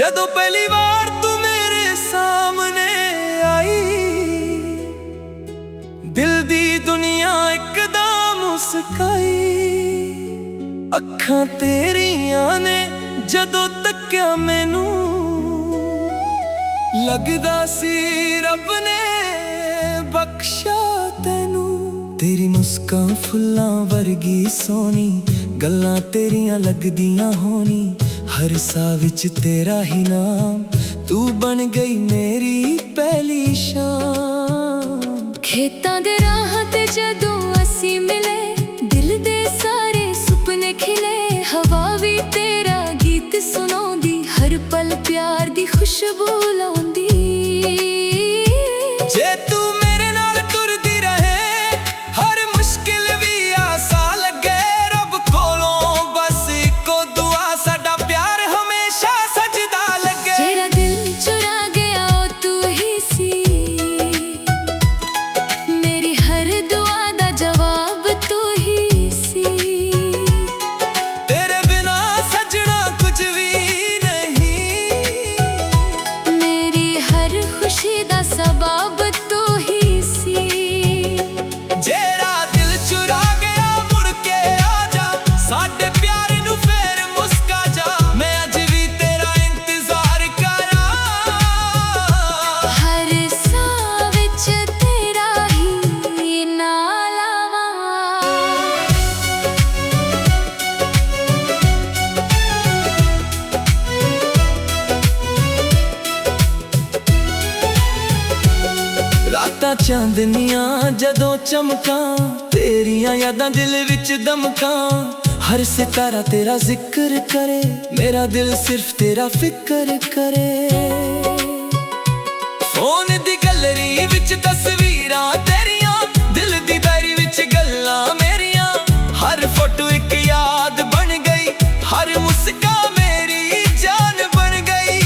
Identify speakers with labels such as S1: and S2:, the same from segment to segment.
S1: जदों पहली बार तू मेरे सामने आई, दिल दी दुनिया एकदम मुस्काई। अखां तेरियां ने जदों तक्या मैनू, लगदा सी रब ने बख्शा तैनू। तेरी मुस्कान फुल्लां वर्गी सोनी, गल्लां तेरियां लगदियां होनी। हर साह विच तेरा ही नाम, तू बन गई मेरी पहली शाम।
S2: खेतां दे राहां ते जदों असीं मिले, दिल दे सारे सुपने खिले। हवा भी तेरा गीत सुनाउंदी, हर पल प्यार दी खुशबू लाउंदी।
S1: जे तू मेरे नाल तुरदी रहे, हर मुश्किल भी आसान लगे। रब कोलों बस इको दुआ, साडा प्यार हमेशा सजदा लगे।
S2: जेड़ा दिल चुरा गया ओ तू ही सी, मेरी हर दुआ दा जवाब तू ही सी।
S1: तेरे बिना सजना कुछ भी नहीं,
S2: मेरी हर खुशी दा सबब तू ही सी।
S1: जेड़ा दिल चुरा गया मुड़ के आजा, साडे प्यार नू फेर मुस्का जा। मैं अज भी तेरा इंतजार करा,
S2: हर साह विच तेरा ही नाम आवां।
S1: रातां चांदनियां जदों चमकां, तेरियां यादां दिल विच दमकां। हर सितारा तेरा जिक्र करे, मेरा दिल सिर्फ तेरा फिक्र करे। फोन दी गैलरी विच तस्वीरां तेरियां, दिल दी डायरी विच गल्लां मेरियां। हर फोटो एक याद बन गई, हर मुस्कान मेरी जान बन गई।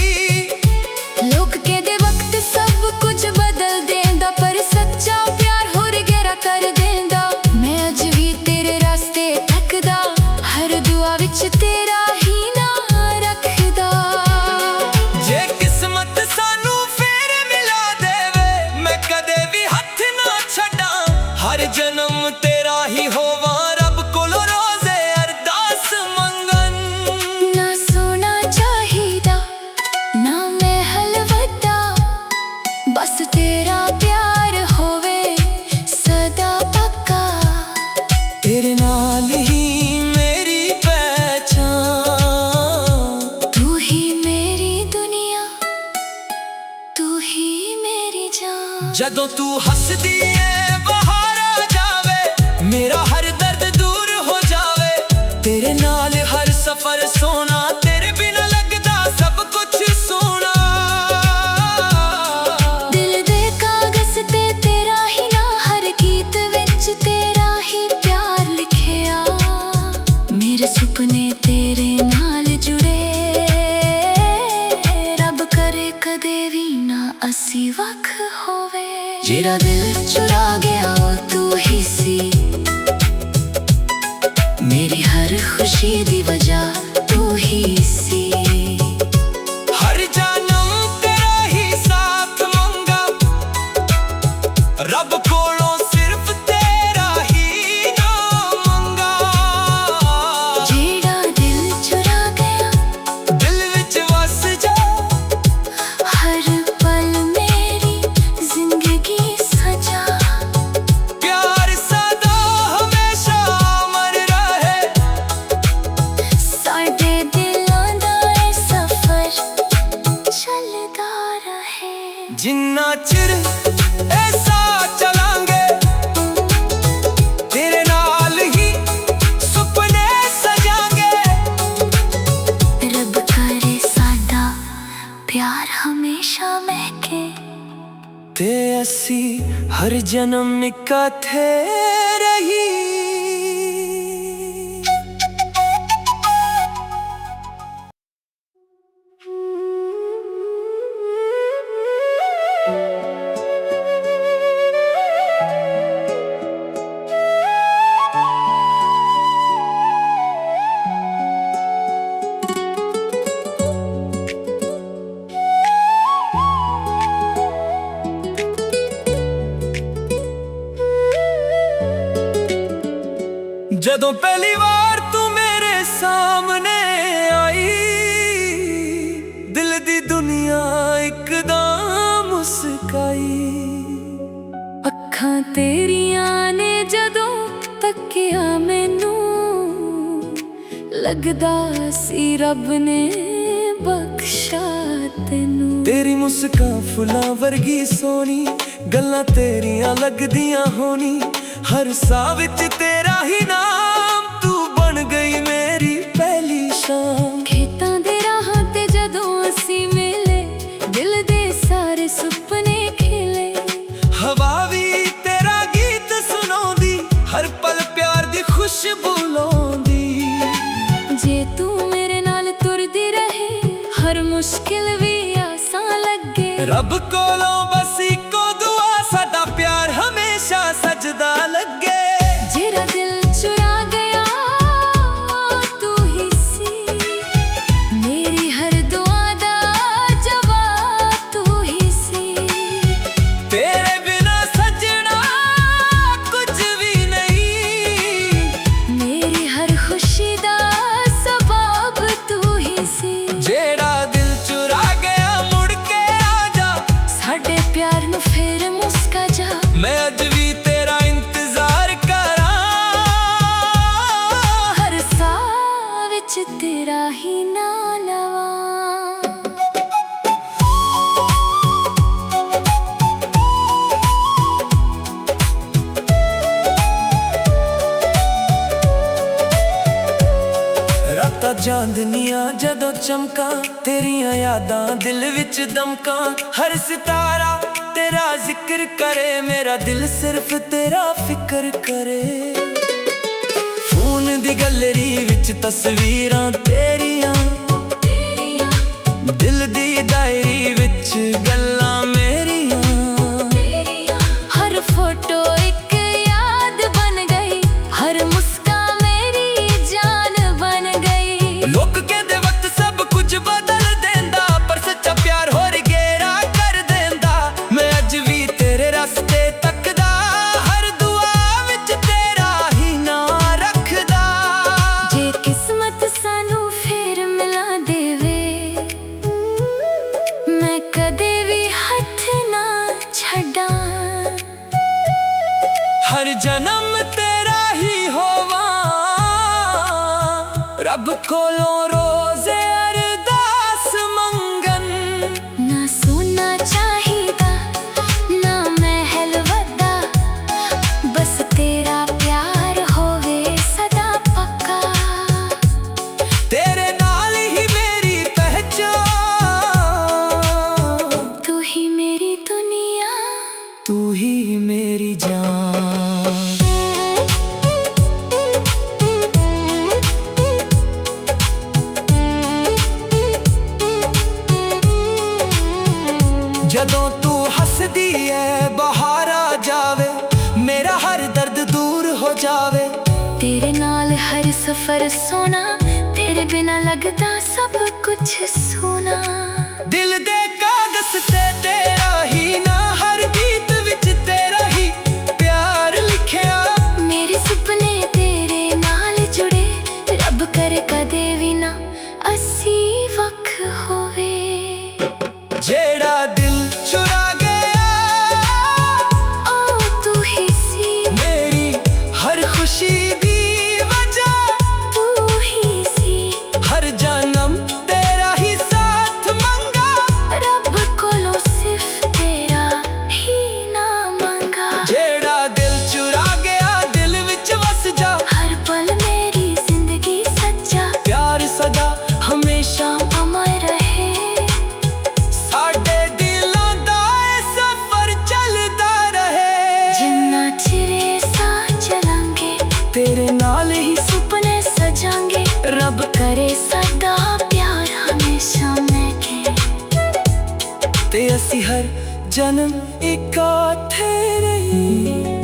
S2: लोग कहदे वक्त सब कुछ बदल देंदा, पर सच्चा प्यार होर गहरा कर देंदा। मैं अज भी तेरे रास्ते तकदा, हर दुआ विच तेरा ही नाम रखदा।
S1: जे किस्मत सानू फेर मिला देवे, मैं कदे भी हथ ना छड्डां। हर जन्म तेरा ही होवां, रब कोलों रोज़े अरदास मंगन।
S2: ना सोना चाहिदा ना महल वड्डा, बस तेरा प्यार होवे सदा पक्का।
S1: तेरे नाल ही मेरी पहचान,
S2: तू ही मेरी दुनिया, तू ही मेरी जान।
S1: जदों तू हसदी है बाहर आ जावे, मेरा हर दर्द दूर हो जावे। तेरे नाल हर सफर सोना, तेरे बिना लगदा सब कुछ सोना।
S2: दिल दे कागज ते तेरा ही ना, हर गीत विच तेरा ही प्यार लिखिया। मेरे सुपने तेरे नाल जुड़े, रब करे कदे भी ना असी वख होवे। जेड़ा दिल चुरा गया ओ तू ही सी, मेरी हर खुशी दी वजह तू ही सी।
S1: हर जन्म तेरा ही साथ मंगा, रब कोलों सिर्फ तेरा ही नाम मंगा।
S2: जेड़ा दिल चुरा गया
S1: दिल विच वस जा,
S2: हर पल मेरी जिंदगी सजा।
S1: प्यार सदा हमेशा अमर रहे।
S2: साडे दिलां दा ए सफर चलदा रहे।
S1: जिन्ना चिर ऐसा चलांगे, तेरे नाल ही सुपने सजांगे।
S2: रब करे साडा प्यार हमेशा महके,
S1: ते असी हर जन्म इकट्ठे रही। ਜਦੋਂ ਪਹਿਲੀ ਵਾਰ ਤੂੰ ਮੇਰੇ ਸਾਹਮਣੇ ਆਈ, ਦਿਲ ਦੀ ਦੁਨੀਆ ਇੱਕਦਮ ਮੁਸਕਾਈ।
S2: ਅੱਖਾਂ ਤੇਰੀਆਂ ਨੇ ਜਦੋਂ ਤੱਕਿਆ ਮੈਨੂੰ, ਲੱਗਦਾ ਸੀ ਰੱਬ ਨੇ ਬਖਸ਼ਾ ਤੈਨੂੰ।
S1: ਤੇਰੀ ਮੁਸਕਾਨ ਫੁੱਲਾਂ ਵਰਗੀ ਸੋਹਣੀ, ਗੱਲਾਂ ਤੇਰੀਆਂ ਲੱਗਦੀਆਂ ਹੋਣੀ, ਹਰ ਸਾਹ ਵਿੱਚ ਤੇਰਾ ਹੀ ਨਾਮ, ਤੂੰ ਬਣ ਗਈ ਮੇਰੀ ਪਹਿਲੀ ਸ਼ਾਮ।
S2: ਖੇਤਾਂ ਦੇ ਰਾਹਾਂ ਤੇ ਜਦੋਂ ਅਸੀਂ ਮਿਲੇ, ਦਿਲ ਦੇ ਸਾਰੇ ਸੁਪਨੇ ਖਿਲੇ।
S1: ਹਵਾ ਵੀ ਤੇਰਾ ਗੀਤ ਸੁਣਾਉਂਦੀ, ਹਰ ਪਲ ਪਿਆਰ ਦੀ ਖੁਸ਼ਬੂ ਲਾਉਂਦੀ।
S2: ਜੇ ਤੂੰ ਮੇਰੇ ਨਾਲ ਤੁਰਦੀ ਰਹੇ, ਹਰ ਮੁਸ਼ਕਿਲ ਵੀ ਆਸਾਨ ਲੱਗੇ।
S1: ਰੱਬ ਕੋਲੋਂ ਬਸ ਇੱਕੋ ਦੁਆ, ਸਾਡਾ ਪਿਆਰ ਹਮੇਸ਼ਾ ਸਜਦਾ ਲੱਗੇ।
S2: ਜਿਹੜਾ ਦਿਲ ਚੁਰਾ ਗਿਆ ਤੂੰ ਹੀ ਸੀ, ਮੇਰੀ ਹਰ ਦੁਆ ਦਾ ਜਵਾਬ ਤੂੰ ਹੀ ਸੀ।
S1: ਤੇਰੇ ਬਿਨਾ ਸਜਣਾ ਕੁਝ ਵੀ ਨਹੀਂ,
S2: ਮੇਰੀ ਹਰ ਖੁਸ਼ੀ ਦਾ ਸਬਬ ਤੂੰ ਹੀ ਸੀ।
S1: ਜਿਹੜਾ ਦਿਲ ਚੁਰਾ ਗਿਆ ਮੁੜ ਕੇ ਆ ਜਾ,
S2: ਸਾਡੇ ਪਿਆਰ ਨੂੰ ਫੇਰ ਮੁਸਕਾ ਜਾ।
S1: ਮੈਂ ਅੱਜ ਵੀ ਤੇਰਾ ਇੰਤਜ਼ਾਰ ਕਰਾਂ,
S2: ਹਰ ਸਾਹ ਵਿੱਚ ਤੇਰਾ ਹੀ ਨਾਂ ਲਵਾਂ।
S1: ਰਾਤਾਂ ਚਾਂਦਨੀਆਂ ਜਦੋਂ ਚਮਕਾਂ, ਤੇਰੀਆਂ ਯਾਦਾਂ ਦਿਲ ਵਿੱਚ ਦਮਕਾਂ। ਹਰ ਸਿਤਾਰਾ ਤੇਰਾ ਜ਼ਿਕਰ ਕਰੇ, ਮੇਰਾ ਦਿਲ ਸਿਰਫ ਤੇਰਾ ਫਿਕਰ ਕਰੇ। ਫੋਨ ਦੀ ਗੈਲਰੀ ਵਿੱਚ ਤਸਵੀਰਾਂ ਤੇਰੀਆਂ, ਦਿਲ ਦੀ ਡਾਇਰੀ ਵਿੱਚ ਗੱਲਾਂ ਮੇਰੀਆਂ।
S2: ਹਰ ਫੋਟੋ ਇੱਕ ਯਾਦ ਬਣ ਗਈ, ਹਰ ਮੁਸਕਾਨ ਮੇਰੀ ਜਾਨ ਬਣ ਗਈ।
S1: ਲੋਕ ਕਹਿੰਦੇ ਵਕਤ ਸਭ ਕੁਝ ਬਦਲ ਦਿੰਦਾ, ਪਰ ਸੱਚਾ ਪਿਆਰ ਹੋਰ ਗਹਿਰਾ ਕਰ ਦਿੰਦਾ। ਮੈਂ ਅੱਜ ਵੀ ਤੇਰੇ ਰਸਤੇ ਤੱਕਦਾ, ਹਰ ਦੁਆ ਵਿੱਚ ਤੇਰਾ ਹੀ ਨਾਂ ਰੱਖਦਾ।
S2: ਜੇ ਕਿਸਮਤ ਸਾਨੂੰ ਫੇਰ ਮਿਲਾ ਦੇਵੇ, ਮੈਂ ਕਦੇ ਵੀ ਹੱਥ ਨਾ ਛੱਡਾਂ।
S1: ਹਰ ਜਨਮ ਤੇਰਾ ਹੀ ਹੋਵਾਂ, ਰੱਬ ਕੋਲੋਂ ਰੋਜ਼ੇ ਅਰਦਾਸ ਮੰਗਨ।
S2: ਨਾ ਸੋਨਾ ਚਾਹੀਦਾ, ਨਾ ਮਹਿਲ ਵੱਡਾ, ਬਸ ਤੇਰਾ ਪਿਆਰ ਹੋਵੇ ਸਦਾ ਪੱਕਾ।
S1: ਤੇਰੇ ਨਾਲ ਹੀ ਮੇਰੀ ਪਹਿਚਾਨ,
S2: ਤੂੰ ਹੀ ਮੇਰੀ ਦੁਨੀਆ,
S1: ਤੂੰ ਹੀ ਮੇਰੀ ਜਾਨ। ਜਦੋਂ ਤੂੰ ਹੱਸਦੀ ਐ ਬਾਹਰ ਆ ਜਾਵੇ, ਮੇਰਾ ਹਰ ਦਰਦ ਦੂਰ ਹੋ ਜਾਵੇ।
S2: ਤੇਰੇ ਨਾਲ ਹਰ ਸਫ਼ਰ ਸੋਨਾ, ਤੇਰੇ ਬਿਨਾ ਲੱਗਦਾ ਸਭ ਕੁਝ ਸੋਨਾ।
S1: ਦਿਲ ਦੇ ਕਾਗਜ਼ ਤੇ ਤੇਰਾ ਹੀ ਨਾਂ, ਹਰ ਗੀਤ ਵਿੱਚ ਤੇਰਾ ਹੀ ਪਿਆਰ ਲਿਖਿਆ।
S2: ਮੇਰੇ ਸੁਪਨੇ ਤੇਰੇ ਨਾਲ ਜੁੜੇ, ਰੱਬ ਕਰੇ ਕਦੇ ਵੀ ਨਾ ਅਸੀਂ ਵੱਖ ਹੋਵੇ।
S1: ਜਿਹੜਾ ਦਿਲ ਚੁਰਾ ਗਿਆ
S2: ਓ ਤੂੰ ਹੀ ਸੀ,
S1: ਮੇਰੀ ਹਰ ਖੁਸ਼ੀ ਦੀ ਵਜ੍ਹਾ
S2: ਤੂੰ ਹੀ ਸੀ।
S1: ਹਰ ਜਨਮ ਤੇਰਾ ਹੀ ਸਾਥ ਮੰਗਾ,
S2: ਰੱਬ ਕੋਲੋਂ ਸਿਰਫ ਤੇਰਾ ਹੀ ਨਾਮ ਮੰਗਾ।
S1: ਜਿਹੜਾ ਦਿਲ ਚੁਰਾ ਗਿਆ ਦਿਲ ਵਿੱਚ ਵਸ ਜਾ,
S2: ਹਰ ਪਲ ਮੇਰੀ ਜ਼ਿੰਦਗੀ ਸੱਚਾ,
S1: ਪਿਆਰ ਸਦਾ ਹਮੇਸ਼ਾ
S2: ਅਮਰ ਰਹੇ।
S1: ਸਾਡੇ ਦਿਲਾਂ ਦਾ ਇਹ ਸਫ਼ਰ ਚੱਲਦਾ ਰਹੇ।
S2: ਜਿੰਨਾ ਚਿਰ ਸਾਹ ਚਲਾਂਗੇ,
S1: ਤੇਰੇ ਨਾਲ ਹੀ
S2: ਸੁਪਨੇ ਸਜਾਂਗੇ। ਰੱਬ ਕਰੇ ਸਦਾ ਪਿਆਰ ਹਮੇਸ਼ਾ ਮਿਲੇ,
S1: ਤੇ ਅਸੀਂ ਹਰ ਜਨਮ ਇਕੱਠੇ ਰਹੀਏ।